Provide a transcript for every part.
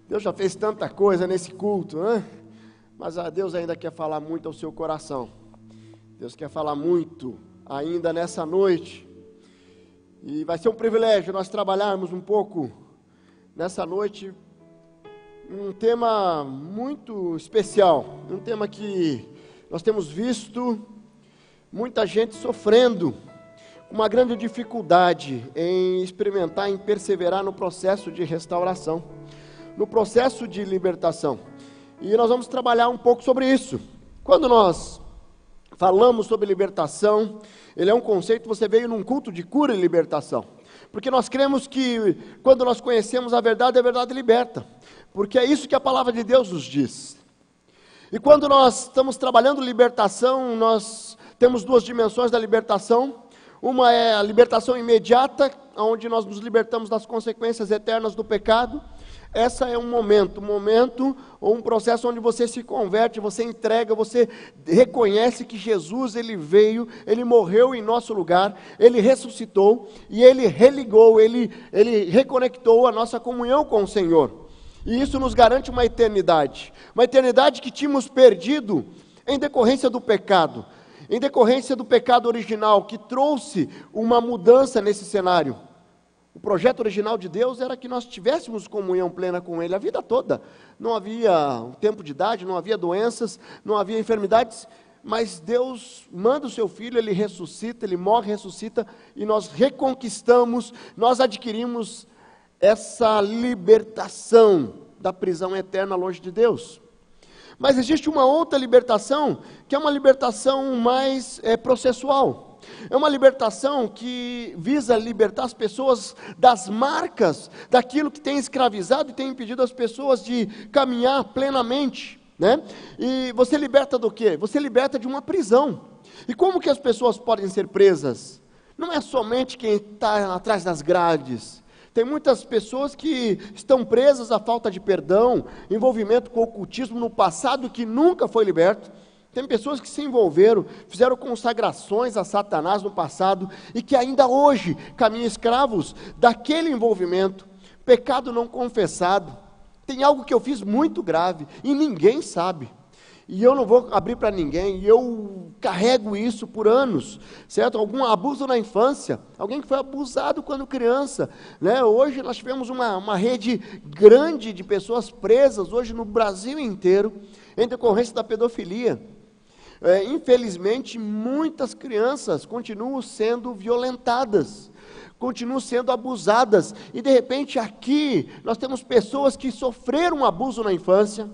Deus já fez tanta coisa nesse culto, né? Mas Deus ainda quer falar muito ao seu coração. Deus quer falar muito ainda nessa noite. E vai ser um privilégio nós trabalharmos um pouco nessa noite um tema muito especial, um tema que nós temos visto muita gente sofrendo, uma grande dificuldade em experimentar, em perseverar no processo de restauração, no processo de libertação. E nós vamos trabalhar um pouco sobre isso. Quando nós falamos sobre libertação, ele é um conceito, você veio num culto de cura e libertação. Porque nós cremos que quando nós conhecemos a verdade liberta. Porque é isso que a palavra de Deus nos diz. E quando nós estamos trabalhando libertação, nós temos duas dimensões da libertação. Uma é a libertação imediata, onde nós nos libertamos das consequências eternas do pecado. Essa é um momento ou um processo onde você se converte, você entrega, você reconhece que Jesus, Ele veio, Ele morreu em nosso lugar, Ele ressuscitou e Ele religou, Ele reconectou a nossa comunhão com o Senhor. E isso nos garante uma eternidade que tínhamos perdido em decorrência do pecado, original, que trouxe uma mudança nesse cenário. O projeto original de Deus era que nós tivéssemos comunhão plena com Ele a vida toda. Não havia um tempo de idade, não havia doenças, não havia enfermidades, mas Deus manda o seu Filho, Ele ressuscita, Ele morre, ressuscita, e nós reconquistamos, nós adquirimos essa libertação da prisão eterna longe de Deus. Mas existe uma outra libertação, que é uma libertação mais processual. É uma libertação que visa libertar as pessoas das marcas, daquilo que tem escravizado e tem impedido as pessoas de caminhar plenamente, né? E você liberta do quê? Você liberta de uma prisão. E como que as pessoas podem ser presas? Não é somente quem está atrás das grades. Tem muitas pessoas que estão presas à falta de perdão, envolvimento com o ocultismo no passado que nunca foi liberto. Tem pessoas que se envolveram, fizeram consagrações a Satanás no passado e que ainda hoje caminham escravos daquele envolvimento, pecado não confessado. Tem algo que eu fiz muito grave e ninguém sabe. E eu não vou abrir para ninguém, e eu carrego isso por anos, certo? Algum abuso na infância, alguém que foi abusado quando criança, né? Hoje nós tivemos uma rede grande de pessoas presas, hoje no Brasil inteiro, em decorrência da pedofilia. Infelizmente, muitas crianças continuam sendo violentadas, continuam sendo abusadas, e de repente aqui nós temos pessoas que sofreram um abuso na infância,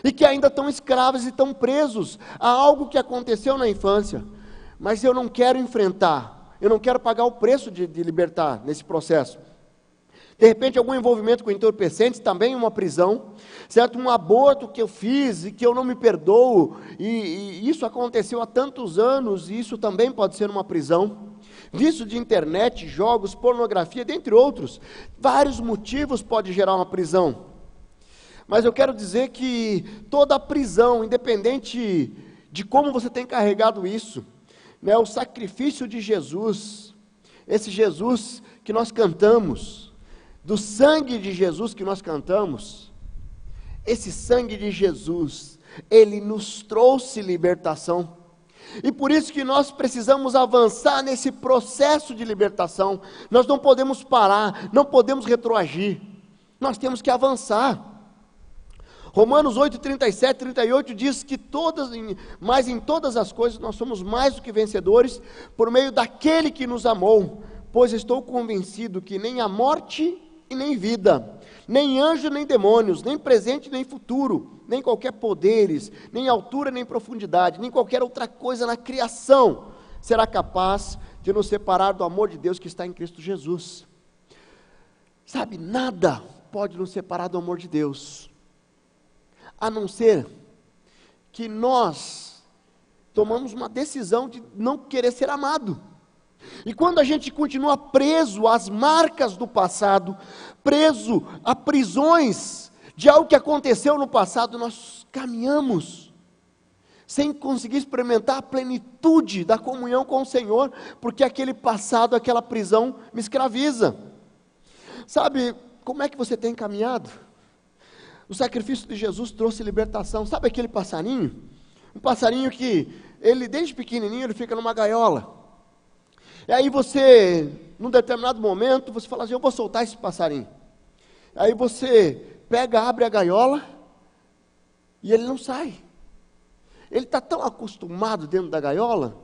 e que ainda estão escravos e estão presos a algo que aconteceu na infância, mas eu não quero enfrentar, eu não quero pagar o preço de libertar nesse processo. De repente algum envolvimento com entorpecentes, também uma prisão, certo? Um aborto que eu fiz e que eu não me perdoo, e isso aconteceu há tantos anos, e isso também pode ser uma prisão. Vício de internet, jogos, pornografia, dentre outros, vários motivos pode gerar uma prisão. Mas eu quero dizer que toda prisão, independente de como você tem carregado isso, né, o sacrifício de Jesus, esse Jesus que nós cantamos, do sangue de Jesus que nós cantamos, esse sangue de Jesus, ele nos trouxe libertação. E por isso que nós precisamos avançar nesse processo de libertação. Nós não podemos parar, não podemos retroagir, nós temos que avançar. Romanos 8, 37, 38 diz que mas em todas as coisas nós somos mais do que vencedores por meio daquele que nos amou, pois estou convencido que nem a morte e nem vida, nem anjo nem demônios, nem presente nem futuro, nem qualquer poderes, nem altura nem profundidade, nem qualquer outra coisa na criação será capaz de nos separar do amor de Deus que está em Cristo Jesus. Sabe, nada pode nos separar do amor de Deus, a não ser que nós tomamos uma decisão de não querer ser amado. E quando a gente continua preso às marcas do passado, preso a prisões de algo que aconteceu no passado, nós caminhamos sem conseguir experimentar a plenitude da comunhão com o Senhor, porque aquele passado, aquela prisão me escraviza. Sabe, como é que você tem caminhado? O sacrifício de Jesus trouxe libertação. Sabe aquele passarinho? Um passarinho que, ele desde pequenininho, ele fica numa gaiola. E aí você, num determinado momento, você fala assim, eu vou soltar esse passarinho. Aí você pega, abre a gaiola, e ele não sai. Ele está tão acostumado dentro da gaiola,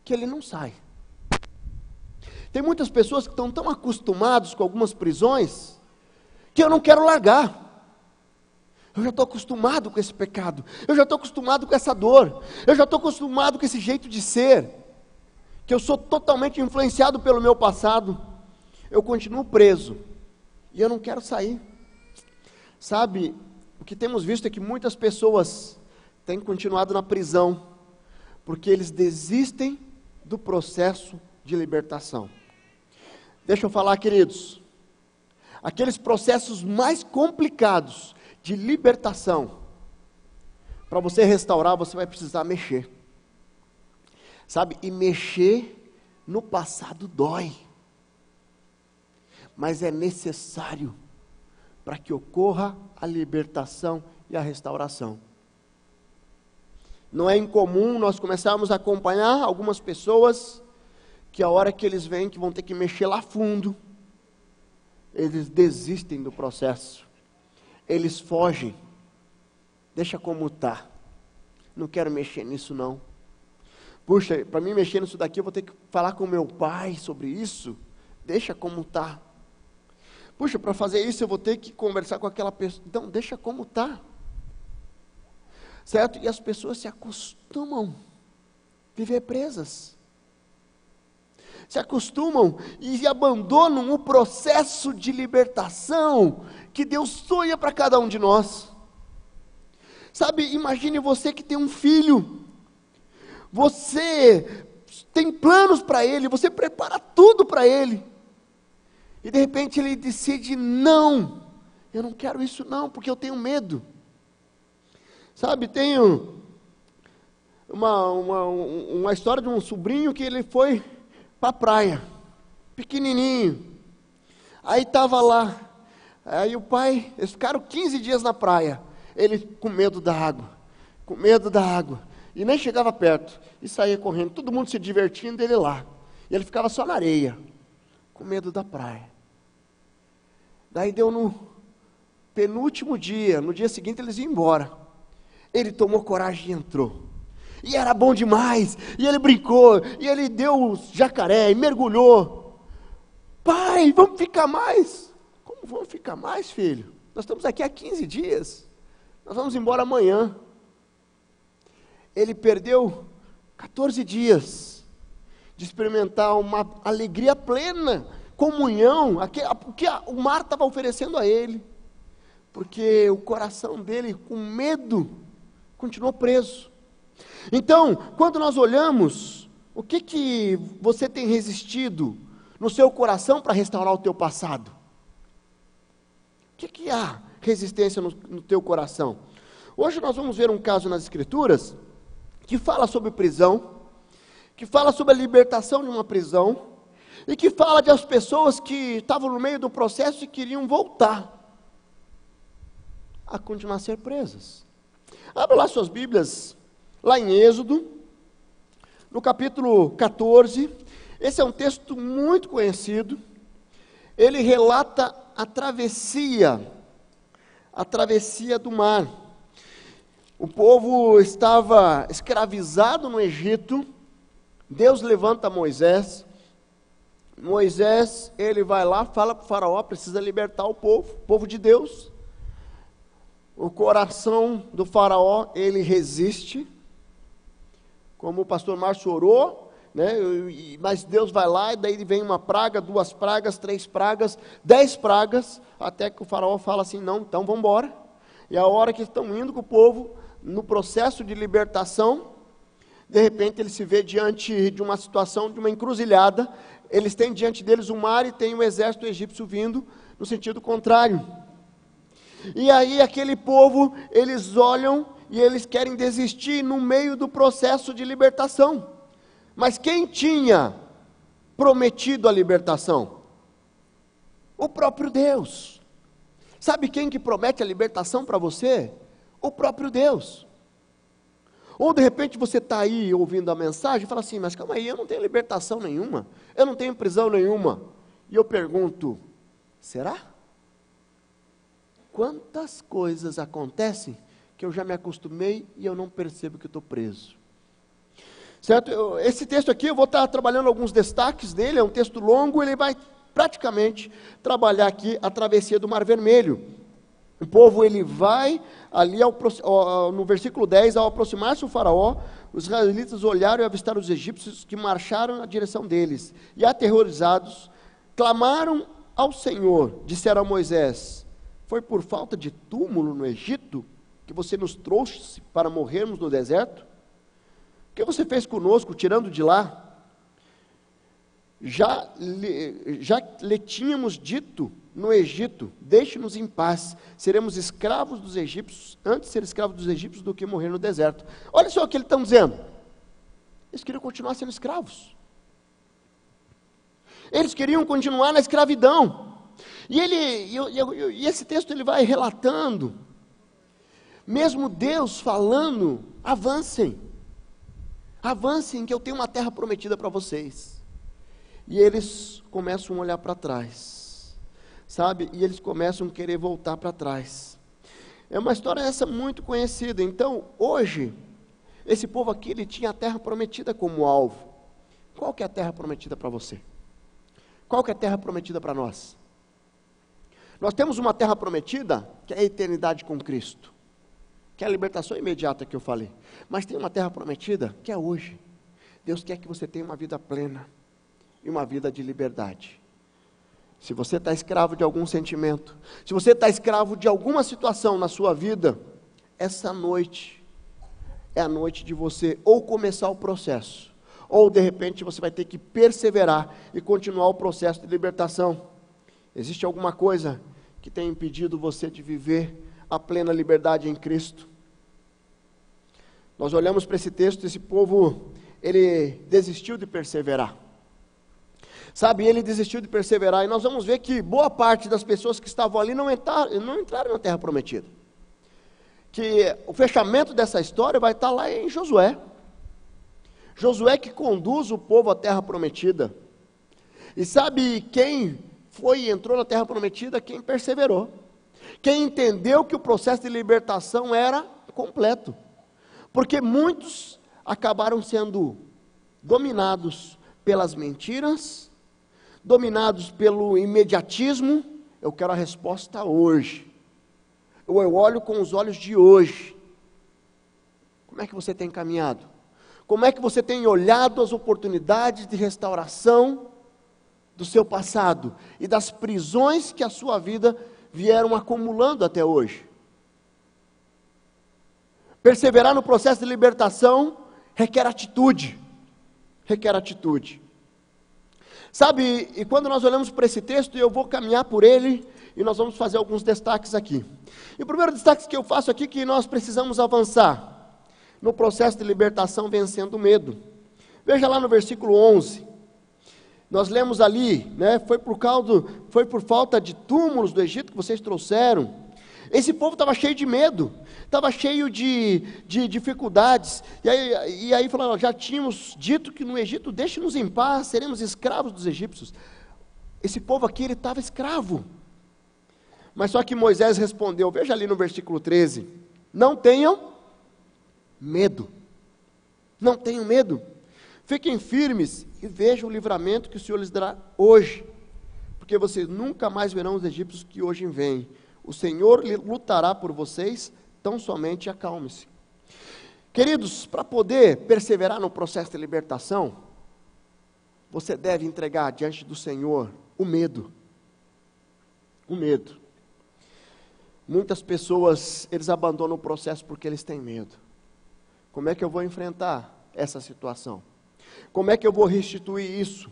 que ele não sai. Tem muitas pessoas que estão tão acostumados com algumas prisões, que eu não quero largar. Eu já estou acostumado com esse pecado, eu já estou acostumado com essa dor, eu já estou acostumado com esse jeito de ser, que eu sou totalmente influenciado pelo meu passado, eu continuo preso, e eu não quero sair. Sabe, o que temos visto é que muitas pessoas têm continuado na prisão, porque eles desistem do processo de libertação. Deixa eu falar, queridos, aqueles processos mais complicados de libertação, para você restaurar, você vai precisar mexer. Sabe, e mexer no passado dói, mas é necessário para que ocorra a libertação e a restauração. Não é incomum nós começarmos a acompanhar algumas pessoas que a hora que eles veem que vão ter que mexer lá fundo, eles desistem do processo, eles fogem, deixa como está, não quero mexer nisso não. Puxa, para mim mexer nisso daqui eu vou ter que falar com meu pai sobre isso, deixa como está. Puxa, para fazer isso eu vou ter que conversar com aquela pessoa, então deixa como está. Certo? E as pessoas se acostumam a viver presas. Se acostumam e abandonam o processo de libertação que Deus sonha para cada um de nós. Sabe, imagine você que tem um filho. Você tem planos para ele, você prepara tudo para ele. E de repente ele decide, não, eu não quero isso não, porque eu tenho medo. Sabe, tenho uma história de um sobrinho que ele foi para a praia, pequenininho. Aí estava lá, aí o pai, eles ficaram 15 dias na praia, ele com medo da água, e nem chegava perto, e saía correndo, todo mundo se divertindo, ele lá, e ele ficava só na areia, com medo da praia. Daí deu no penúltimo dia, no dia seguinte eles iam embora. Ele tomou coragem e entrou, e era bom demais, e ele brincou, e ele deu jacaré, e mergulhou. Pai, vamos ficar mais? Como vamos ficar mais, filho? Nós estamos aqui há 15 dias, nós vamos embora amanhã. Ele perdeu 14 dias de experimentar uma alegria plena, comunhão, o que o mar estava oferecendo a ele, porque o coração dele, com medo, continuou preso. Então, quando nós olhamos, o que você tem resistido no seu coração para restaurar o teu passado? O que há resistência no teu coração? Hoje nós vamos ver um caso nas Escrituras, que fala sobre prisão, que fala sobre a libertação de uma prisão, e que fala de as pessoas que estavam no meio do processo e queriam voltar a continuar a ser presas. Abra lá suas Bíblias, lá em Êxodo, no capítulo 14, esse é um texto muito conhecido, ele relata a travessia do mar. O povo estava escravizado no Egito, Deus levanta Moisés, ele vai lá, fala para o faraó, precisa libertar o povo de Deus. O coração do faraó, ele resiste, como o pastor Márcio orou, né? Mas Deus vai lá, e daí vem uma praga, 2 pragas, 3 pragas, 10 pragas, até que o faraó fala assim, não, então vamos embora. E a hora que estão indo com o povo, no processo de libertação, de repente ele se vê diante de uma situação, de uma encruzilhada, eles têm diante deles o mar e tem o exército egípcio vindo no sentido contrário. E aí aquele povo, eles olham e eles querem desistir no meio do processo de libertação. Mas quem tinha prometido a libertação? O próprio Deus. Sabe quem que promete a libertação para você? O próprio Deus. Ou de repente você está aí ouvindo a mensagem e fala assim, mas calma aí, eu não tenho libertação nenhuma, eu não tenho prisão nenhuma. E eu pergunto, será? Quantas coisas acontecem que eu já me acostumei e eu não percebo que estou preso? Certo? Esse texto aqui, eu vou estar trabalhando alguns destaques dele, é um texto longo, ele vai praticamente trabalhar aqui a travessia do Mar Vermelho. O povo, ele vai ali, no versículo 10, ao aproximar-se o faraó, os israelitas olharam e avistaram os egípcios que marcharam na direção deles, e aterrorizados, clamaram ao Senhor, disseram a Moisés, foi por falta de túmulo no Egito, que você nos trouxe para morrermos no deserto? O que você fez conosco, tirando de lá? Já lhe tínhamos dito no Egito, deixe-nos em paz, seremos escravos dos egípcios, antes de ser escravos dos egípcios do que morrer no deserto. Olha só o que eles estão dizendo, eles queriam continuar sendo escravos, eles queriam continuar na escravidão, e esse texto ele vai relatando, mesmo Deus falando, avancem que eu tenho uma terra prometida para vocês, e eles começam a olhar para trás, sabe, e eles começam a querer voltar para trás. É uma história essa muito conhecida. Então, hoje, esse povo aqui, ele tinha a terra prometida como alvo. Qual que é a terra prometida para você? Qual que é a terra prometida para nós? Nós temos uma terra prometida, que é a eternidade com Cristo, que é a libertação imediata que eu falei, mas tem uma terra prometida, que é hoje. Deus quer que você tenha uma vida plena, e uma vida de liberdade. Se você está escravo de algum sentimento, se você está escravo de alguma situação na sua vida, essa noite é a noite de você ou começar o processo, ou de repente você vai ter que perseverar e continuar o processo de libertação. Existe alguma coisa que tem impedido você de viver a plena liberdade em Cristo? Nós olhamos para esse texto, esse povo, ele desistiu de perseverar. Sabe, ele desistiu de perseverar, e nós vamos ver que boa parte das pessoas que estavam ali não entraram na terra prometida. Que o fechamento dessa história vai estar lá em Josué. Josué que conduz o povo à terra prometida. E sabe quem foi e entrou na terra prometida? Quem perseverou. Quem entendeu que o processo de libertação era completo. Porque muitos acabaram sendo dominados pelas mentiras, dominados pelo imediatismo. Eu quero a resposta hoje, eu olho com os olhos de hoje. Como é que você tem caminhado? Como é que você tem olhado as oportunidades de restauração do seu passado e das prisões que a sua vida vieram acumulando até hoje? Perseverar no processo de libertação requer atitude, Sabe, e quando nós olhamos para esse texto, eu vou caminhar por ele, e nós vamos fazer alguns destaques aqui. E o primeiro destaque que eu faço aqui, é que nós precisamos avançar no processo de libertação vencendo o medo. Veja lá no versículo 11, nós lemos ali, né, foi por falta de túmulos do Egito que vocês trouxeram. Esse povo estava cheio de medo, estava cheio de dificuldades, e aí falando, já tínhamos dito que no Egito, deixe-nos em paz, seremos escravos dos egípcios. Esse povo aqui, ele estava escravo, mas só que Moisés respondeu, veja ali no versículo 13, não tenham medo, fiquem firmes e vejam o livramento que o Senhor lhes dará hoje, porque vocês nunca mais verão os egípcios que hoje vêm. O Senhor lutará por vocês, tão somente acalme-se. Queridos, para poder perseverar no processo de libertação, você deve entregar diante do Senhor o medo. O medo. Muitas pessoas, eles abandonam o processo porque eles têm medo. Como é que eu vou enfrentar essa situação? Como é que eu vou restituir isso?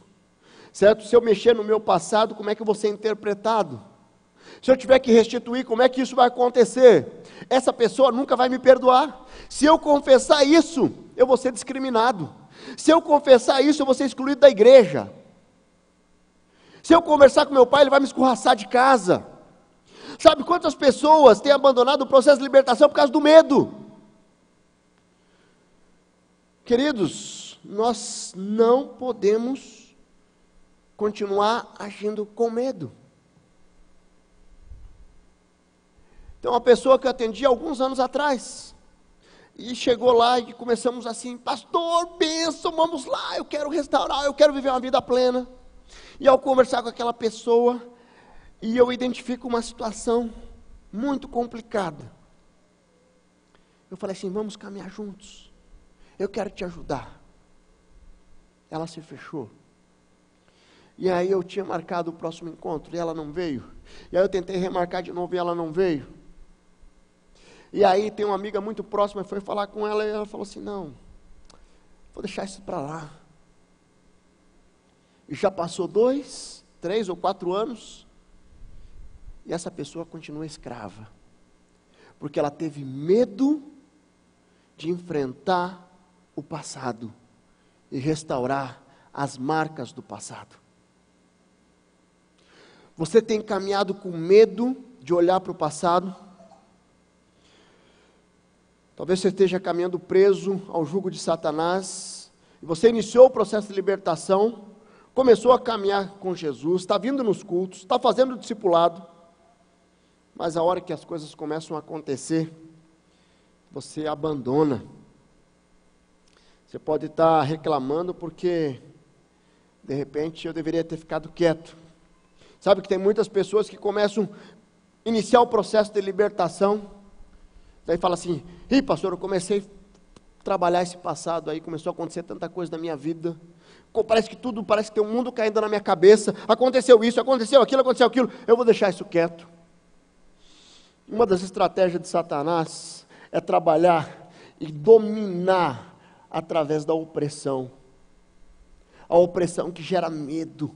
Certo? Se eu mexer no meu passado, como é que eu vou ser interpretado? Se eu tiver que restituir, como é que isso vai acontecer? Essa pessoa nunca vai me perdoar. Se eu confessar isso, eu vou ser discriminado. Se eu confessar isso, eu vou ser excluído da igreja. Se eu conversar com meu pai, ele vai me escorraçar de casa. Sabe quantas pessoas têm abandonado o processo de libertação por causa do medo? Queridos, nós não podemos continuar agindo com medo. Tem uma pessoa que eu atendi alguns anos atrás, e chegou lá e começamos assim: pastor, bênção, vamos lá, eu quero restaurar, eu quero viver uma vida plena. E ao conversar com aquela pessoa, e eu identifico uma situação muito complicada, eu falei assim: vamos caminhar juntos, eu quero te ajudar. Ela se fechou. E aí eu tinha marcado o próximo encontro, e ela não veio. E aí eu tentei remarcar de novo, e ela não veio. E aí tem uma amiga muito próxima, foi falar com ela, e ela falou assim: não, vou deixar isso para lá. E já passou 2, 3 ou 4 anos, e essa pessoa continua escrava, porque ela teve medo de enfrentar o passado e restaurar as marcas do passado. Você tem caminhado com medo de olhar para o passado? Talvez você esteja caminhando preso ao jugo de Satanás, e você iniciou o processo de libertação, começou a caminhar com Jesus, está vindo nos cultos, está fazendo o discipulado, mas a hora que as coisas começam a acontecer, você abandona. Você pode estar reclamando porque, de repente, eu deveria ter ficado quieto. Sabe que tem muitas pessoas que começam a iniciar o processo de libertação, daí fala assim: ih, pastor, eu comecei a trabalhar esse passado aí, começou a acontecer tanta coisa na minha vida, parece que tem um mundo caindo na minha cabeça, aconteceu isso, aconteceu aquilo, eu vou deixar isso quieto. Uma das estratégias de Satanás é trabalhar e dominar através da opressão. A opressão que gera medo.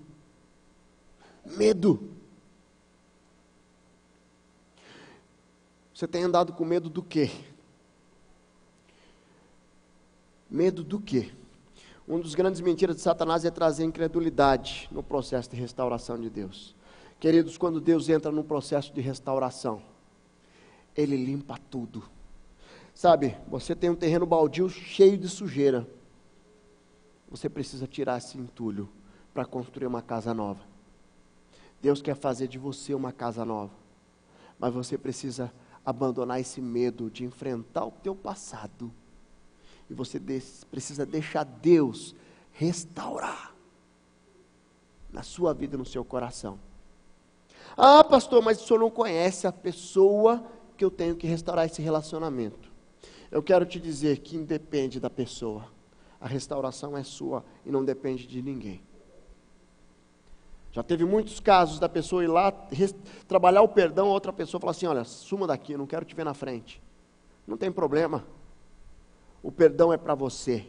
Medo. Você tem andado com medo do quê? Medo do quê? Um dos grandes mentiras de Satanás é trazer incredulidade no processo de restauração de Deus. Queridos, quando Deus entra no processo de restauração, Ele limpa tudo. Sabe, você tem um terreno baldio cheio de sujeira. Você precisa tirar esse entulho para construir uma casa nova. Deus quer fazer de você uma casa nova. Mas você precisa abandonar esse medo de enfrentar o teu passado. E você precisa deixar Deus restaurar na sua vida e no seu coração. Ah, pastor, mas o senhor não conhece a pessoa que eu tenho que restaurar esse relacionamento. Eu quero te dizer que independe da pessoa. A restauração é sua e não depende de ninguém. Já teve muitos casos da pessoa ir lá, trabalhar o perdão, a outra pessoa falar assim: olha, suma daqui, eu não quero te ver na frente. Não tem problema. O perdão é para você.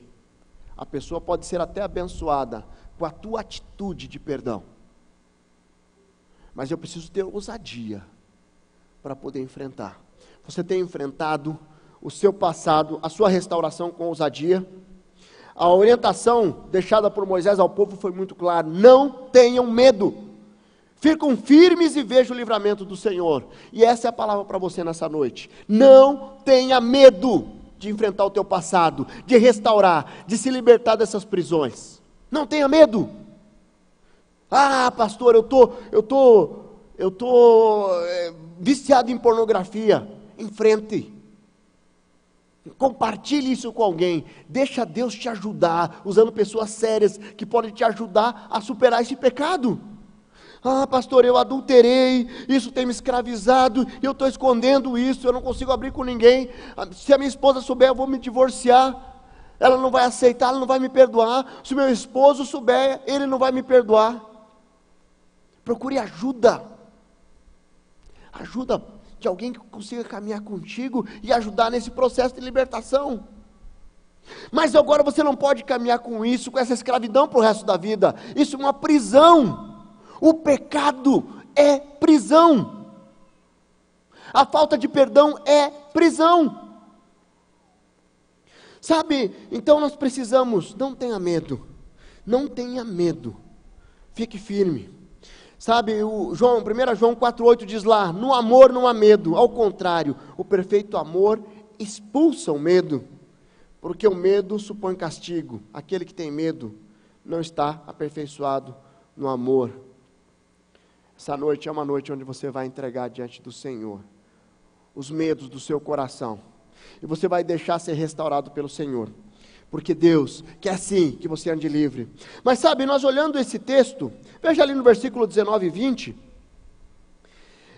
A pessoa pode ser até abençoada com a tua atitude de perdão. Mas eu preciso ter ousadia para poder enfrentar. Você tem enfrentado o seu passado, a sua restauração com ousadia? A orientação deixada por Moisés ao povo foi muito clara: não tenham medo, ficam firmes e vejam o livramento do Senhor. E essa é a palavra para você nessa noite. Não tenha medo de enfrentar o teu passado, de restaurar, de se libertar dessas prisões. Não tenha medo. Ah, pastor, eu tô viciado em pornografia. Enfrente. Compartilhe isso com alguém. Deixa Deus te ajudar, usando pessoas sérias que podem te ajudar a superar esse pecado. Ah, pastor, eu adulterei, isso tem me escravizado, e eu estou escondendo isso, eu não consigo abrir com ninguém. Se a minha esposa souber, eu vou me divorciar. Ela não vai aceitar, ela não vai me perdoar. Se o meu esposo souber, ele não vai me perdoar. Procure ajuda. Ajuda de alguém que consiga caminhar contigo e ajudar nesse processo de libertação. Mas agora você não pode caminhar com isso, com essa escravidão para o resto da vida. Isso é uma prisão. O pecado é prisão. A falta de perdão é prisão. Sabe, então nós precisamos, não tenha medo. Não tenha medo. Fique firme. Sabe, 1 João 4,8 diz lá: no amor não há medo, ao contrário, o perfeito amor expulsa o medo, porque o medo supõe castigo. Aquele que tem medo não está aperfeiçoado no amor. Essa noite é uma noite onde você vai entregar diante do Senhor os medos do seu coração, e você vai deixar ser restaurado pelo Senhor, porque Deus quer sim que você ande livre. Mas sabe, nós olhando esse texto, veja ali no versículo 19 e 20,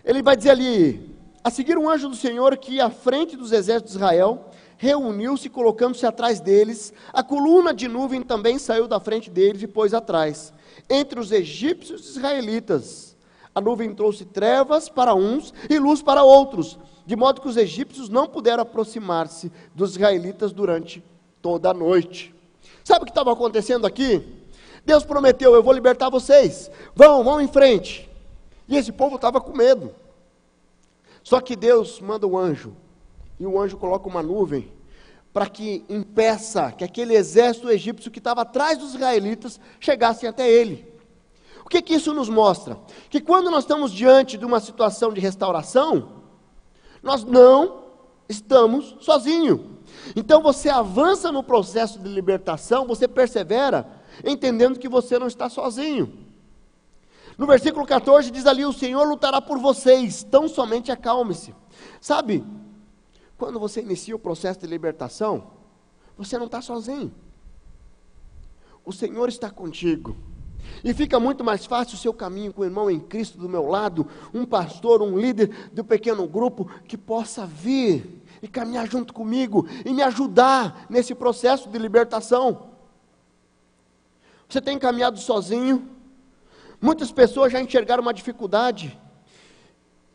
ele vai dizer ali: a seguir um anjo do Senhor que ia à frente dos exércitos de Israel, reuniu-se colocando-se atrás deles, a coluna de nuvem também saiu da frente deles e pôs atrás, entre os egípcios e os israelitas. A nuvem trouxe trevas para uns e luz para outros, de modo que os egípcios não puderam aproximar-se dos israelitas durante toda a noite. Sabe o que estava acontecendo aqui? Deus prometeu: eu vou libertar vocês, vão em frente. E esse povo estava com medo. Só que Deus manda um anjo, e o anjo coloca uma nuvem, para que impeça que aquele exército egípcio que estava atrás dos israelitas chegassem até ele. O que isso nos mostra? Que quando nós estamos diante de uma situação de restauração, nós não estamos sozinhos. Então você avança no processo de libertação, você persevera, entendendo que você não está sozinho. No versículo 14 diz ali: o Senhor lutará por vocês, tão somente acalme-se. Sabe, quando você inicia o processo de libertação, você não está sozinho. O Senhor está contigo. E fica muito mais fácil o seu caminho com o irmão em Cristo do meu lado, um pastor, um líder do pequeno grupo, que possa vir e caminhar junto comigo, e me ajudar nesse processo de libertação. Você tem caminhado sozinho? Muitas pessoas já enxergaram uma dificuldade,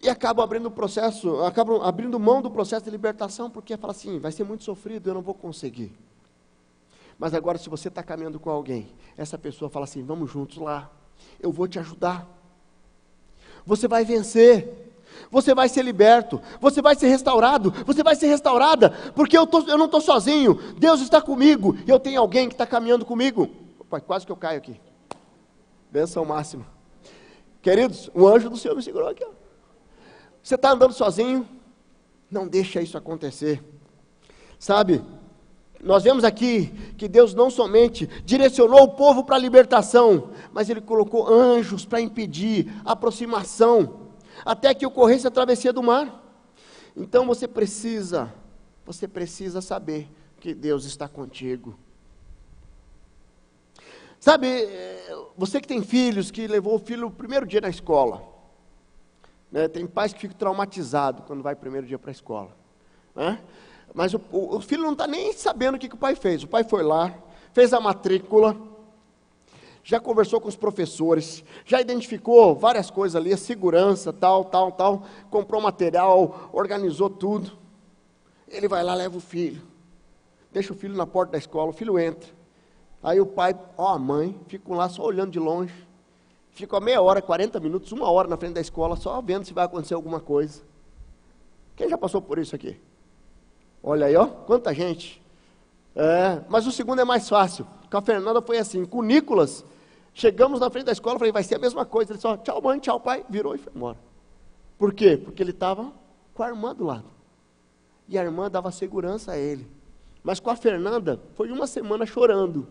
e acabam abrindo mão do processo de libertação, porque fala assim: vai ser muito sofrido, eu não vou conseguir. Mas agora, se você está caminhando com alguém, essa pessoa fala assim: vamos juntos lá, eu vou te ajudar, você vai vencer, você vai ser liberto, você vai ser restaurado, você vai ser restaurada, porque eu não estou sozinho, Deus está comigo, e eu tenho alguém que está caminhando comigo. Opa, quase que eu caio aqui, bênção máxima. Queridos, o anjo do Senhor me segurou aqui, ó. Você está andando sozinho? Não deixa isso acontecer. Sabe, nós vemos aqui que Deus não somente direcionou o povo para a libertação, mas Ele colocou anjos para impedir a aproximação, até que ocorresse a travessia do mar. Então você precisa saber que Deus está contigo. Sabe, você que tem filhos, que levou o filho o primeiro dia na escola, né? Tem pais que ficam traumatizados quando vai o primeiro dia para a escola, né? Mas o filho não está nem sabendo o que o pai fez. O pai foi lá, fez a matrícula, já conversou com os professores, já identificou várias coisas ali, a segurança, tal, comprou material, organizou tudo. Ele vai lá, leva o filho, deixa o filho na porta da escola, o filho entra. Aí o pai, a mãe, ficam lá só olhando de longe, ficam meia hora, 40 minutos, 1 hora na frente da escola, só vendo se vai acontecer alguma coisa. Quem já passou por isso aqui? Olha aí, ó, quanta gente. Mas o segundo é mais fácil. Com a Fernanda foi assim, com o Nicolas, chegamos na frente da escola, falei: vai ser a mesma coisa. Ele só, tchau mãe, tchau pai, virou e foi embora. Por quê? Porque ele estava com a irmã do lado, e a irmã dava segurança a ele. Mas com a Fernanda, foi 1 semana chorando,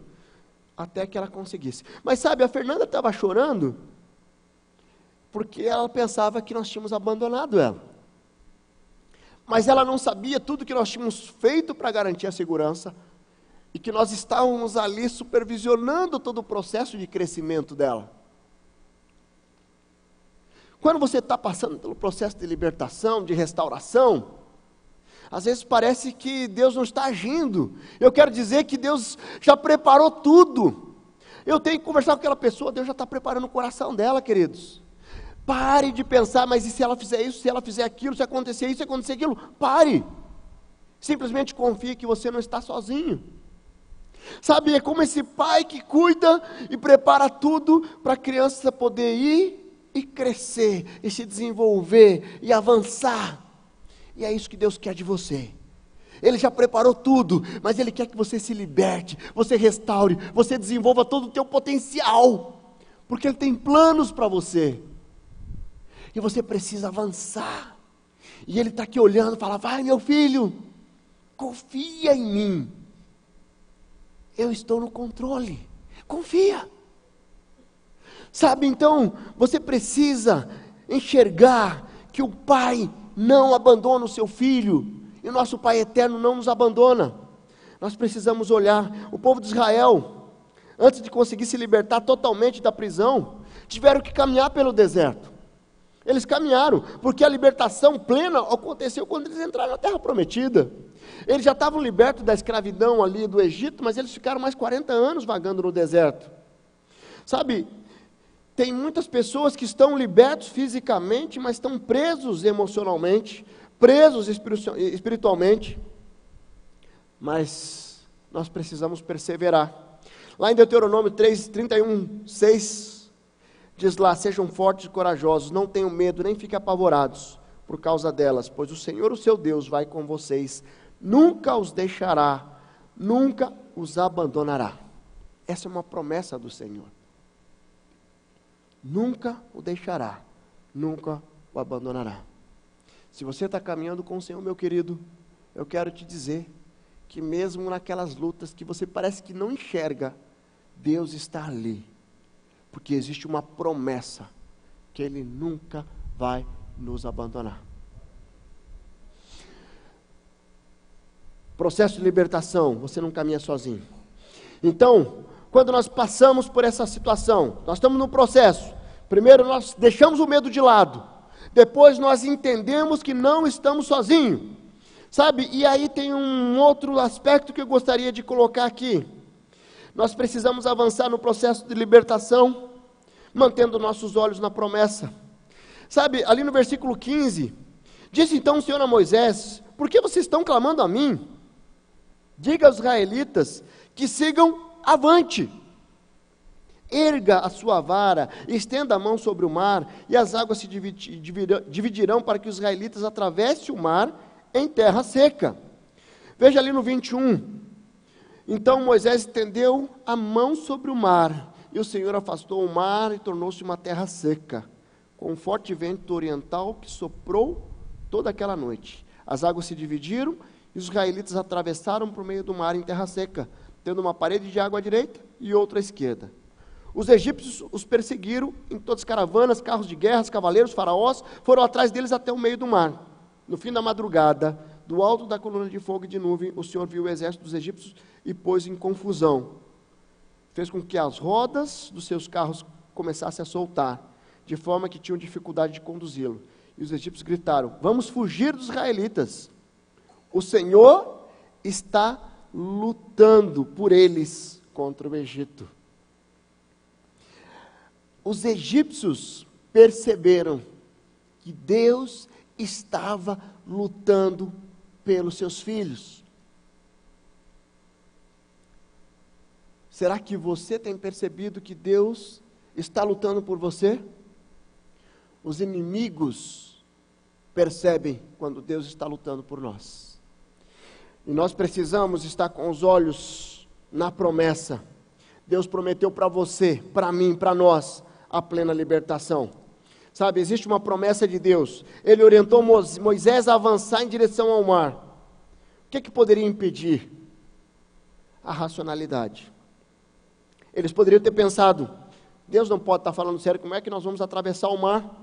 até que ela conseguisse. Mas sabe, a Fernanda estava chorando, porque ela pensava que nós tínhamos abandonado ela. Mas ela não sabia tudo que nós tínhamos feito para garantir a segurança, e que nós estávamos ali supervisionando todo o processo de crescimento dela. Quando você está passando pelo processo de libertação, de restauração, às vezes parece que Deus não está agindo. Eu quero dizer que Deus já preparou tudo. Eu tenho que conversar com aquela pessoa, Deus já está preparando o coração dela, queridos. Pare de pensar: mas e se ela fizer isso, se ela fizer aquilo, se acontecer isso, se acontecer aquilo? Pare. Simplesmente confie que você não está sozinho. Sabe, é como esse pai que cuida e prepara tudo para a criança poder ir e crescer, e se desenvolver, e avançar. E é isso que Deus quer de você. Ele já preparou tudo, mas Ele quer que você se liberte, você restaure, você desenvolva todo o teu potencial. porque Ele tem planos para você, e você precisa avançar, e Ele está aqui olhando e fala: vai meu filho, confia em mim, eu estou no controle, confia. Sabe, então, você precisa enxergar que o Pai não abandona o seu filho, e o nosso Pai eterno não nos abandona. Nós precisamos olhar, o povo de Israel, antes de conseguir se libertar totalmente da prisão, tiveram que caminhar pelo deserto. Eles caminharam, porque a libertação plena aconteceu quando eles entraram na terra prometida. Eles já estavam libertos da escravidão ali do Egito, mas eles ficaram mais 40 anos vagando no deserto. Sabe, tem muitas pessoas que estão libertos fisicamente, mas estão presos emocionalmente, presos espiritualmente. Mas nós precisamos perseverar. Lá em Deuteronômio 31:6, diz lá: sejam fortes e corajosos, não tenham medo, nem fiquem apavorados por causa delas, pois o Senhor, o seu Deus, vai com vocês, nunca os deixará, nunca os abandonará. Essa é uma promessa do Senhor. Nunca o deixará, nunca o abandonará. Se você está caminhando com o Senhor, meu querido, eu quero te dizer que mesmo naquelas lutas que você parece que não enxerga, Deus está ali, porque existe uma promessa, que Ele nunca vai nos abandonar. Processo de libertação, você não caminha sozinho. Então, quando nós passamos por essa situação, nós estamos no processo, primeiro nós deixamos o medo de lado, depois nós entendemos que não estamos sozinhos, sabe? E aí tem um outro aspecto que eu gostaria de colocar aqui. Nós precisamos avançar no processo de libertação, mantendo nossos olhos na promessa. Sabe, ali no versículo 15, disse então o Senhor a Moisés: por que vocês estão clamando a mim? Diga aos israelitas que sigam avante. Erga a sua vara, estenda a mão sobre o mar, e as águas se dividirão para que os israelitas atravessem o mar em terra seca. Veja ali no 21. Então Moisés estendeu a mão sobre o mar, e o Senhor afastou o mar e tornou-se uma terra seca, com um forte vento oriental que soprou toda aquela noite. As águas se dividiram, e os israelitas atravessaram por meio do mar em terra seca, tendo uma parede de água à direita e outra à esquerda. Os egípcios os perseguiram em todas as caravanas, carros de guerra, cavaleiros, faraós, foram atrás deles até o meio do mar. No fim da madrugada, do alto da coluna de fogo e de nuvem, o Senhor viu o exército dos egípcios e pôs em confusão. Fez com que as rodas dos seus carros começassem a soltar, de forma que tinham dificuldade de conduzi-lo. E os egípcios gritaram: vamos fugir dos israelitas. O Senhor está lutando por eles contra o Egito. Os egípcios perceberam que Deus estava lutando pelos seus filhos. Será que você tem percebido que Deus está lutando por você? Os inimigos percebem quando Deus está lutando por nós. E nós precisamos estar com os olhos na promessa. Deus prometeu para você, para mim, para nós, a plena libertação. Sabe, existe uma promessa de Deus. Ele orientou Moisés a avançar em direção ao mar. O que poderia impedir? A racionalidade. Eles poderiam ter pensado: Deus não pode estar falando sério, como é que nós vamos atravessar o mar?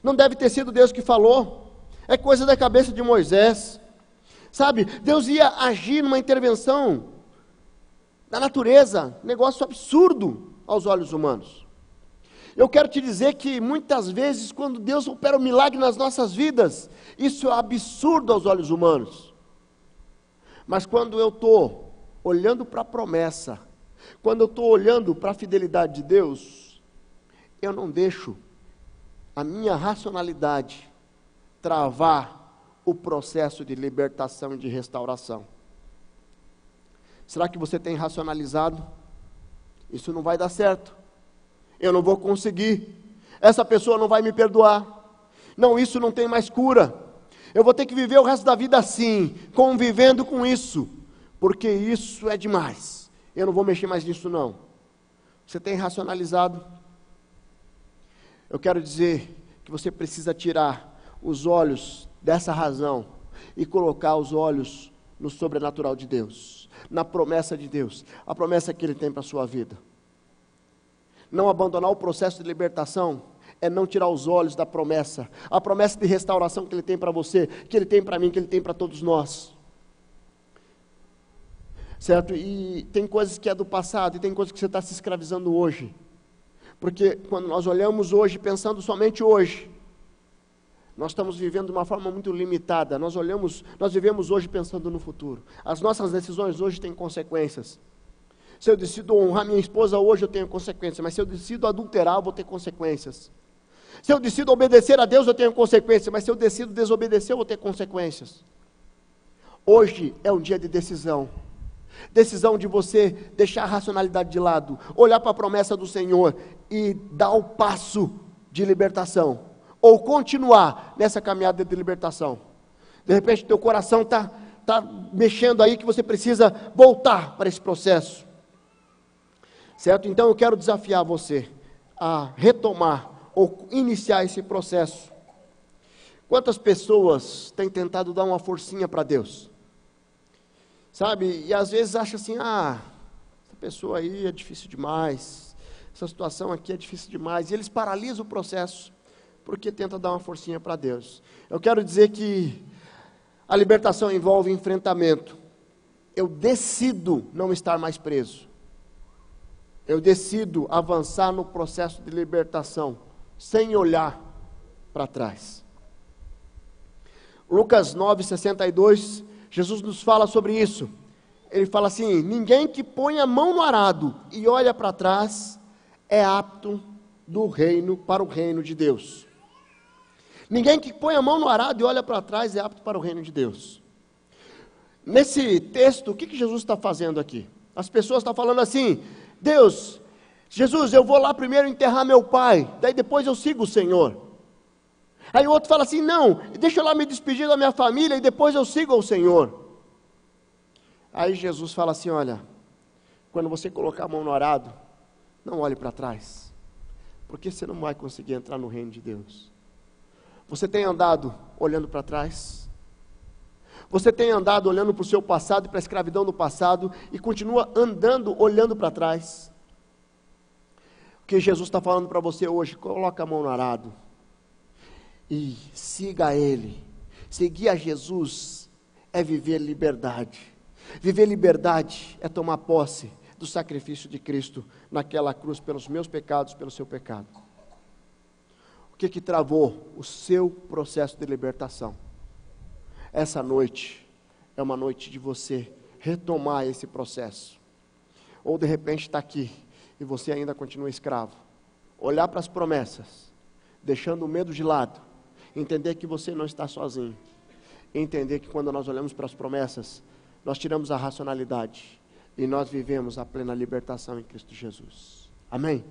Não deve ter sido Deus que falou, é coisa da cabeça de Moisés. Sabe, Deus ia agir numa intervenção da natureza, negócio absurdo aos olhos humanos. Eu quero te dizer que muitas vezes, quando Deus opera um milagre nas nossas vidas, isso é absurdo aos olhos humanos. Mas quando eu estou olhando para a promessa, quando eu estou olhando para a fidelidade de Deus, eu não deixo a minha racionalidade travar o processo de libertação e de restauração. Será que você tem racionalizado? Isso não vai dar certo. Eu não vou conseguir. Essa pessoa não vai me perdoar. Não, isso não tem mais cura. Eu vou ter que viver o resto da vida assim, convivendo com isso, porque isso é demais. Eu não vou mexer mais nisso não. Você tem racionalizado? Eu quero dizer que você precisa tirar os olhos dessa razão e colocar os olhos no sobrenatural de Deus, na promessa de Deus, a promessa que Ele tem para a sua vida. Não abandonar o processo de libertação é não tirar os olhos da promessa, a promessa de restauração que Ele tem para você, que Ele tem para mim, que Ele tem para todos nós. Certo? E tem coisas que é do passado, e tem coisas que você está se escravizando hoje. Porque quando nós olhamos hoje, pensando somente hoje, nós estamos vivendo de uma forma muito limitada. Nós vivemos hoje pensando no futuro. As nossas decisões hoje têm consequências. Se eu decido honrar minha esposa hoje, eu tenho consequências. Mas se eu decido adulterar, eu vou ter consequências. Se eu decido obedecer a Deus, eu tenho consequências. Mas se eu decido desobedecer, eu vou ter consequências. Hoje é um dia de decisão. Decisão de você deixar a racionalidade de lado, olhar para a promessa do Senhor e dar o passo de libertação, ou continuar nessa caminhada de libertação. De repente teu coração está mexendo aí, que você precisa voltar para esse processo, certo? Então eu quero desafiar você a retomar ou iniciar esse processo. Quantas pessoas têm tentado dar uma forcinha para Deus? Sabe, e às vezes acha assim, essa pessoa aí é difícil demais, essa situação aqui é difícil demais, e eles paralisam o processo, porque tenta dar uma forcinha para Deus. Eu quero dizer que a libertação envolve enfrentamento. Eu decido não estar mais preso, eu decido avançar no processo de libertação, sem olhar para trás. Lucas 9:62, Jesus nos fala sobre isso. Ele fala assim: ninguém que põe a mão no arado e olha para trás é apto para o reino de Deus. Ninguém que põe a mão no arado e olha para trás é apto para o reino de Deus. Nesse texto, o que Jesus está fazendo aqui? As pessoas estão falando assim: Jesus, eu vou lá primeiro enterrar meu pai, daí depois eu sigo o Senhor. Aí o outro fala assim: não, deixa eu lá me despedir da minha família e depois eu sigo ao Senhor. Aí Jesus fala assim: olha, quando você colocar a mão no arado, não olhe para trás, porque você não vai conseguir entrar no reino de Deus. Você tem andado olhando para trás? Você tem andado olhando para o seu passado e para a escravidão do passado e continua andando olhando para trás? O que Jesus está falando para você hoje? Coloca a mão no arado e siga Ele. Seguir a Jesus é viver liberdade. Viver liberdade é tomar posse do sacrifício de Cristo naquela cruz pelos meus pecados, pelo seu pecado. O que travou o seu processo de libertação? Essa noite é uma noite de você retomar esse processo. Ou de repente está aqui e você ainda continua escravo. Olhar para as promessas, deixando o medo de lado, entender que você não está sozinho, entender que quando nós olhamos para as promessas, nós tiramos a racionalidade e nós vivemos a plena libertação em Cristo Jesus. Amém?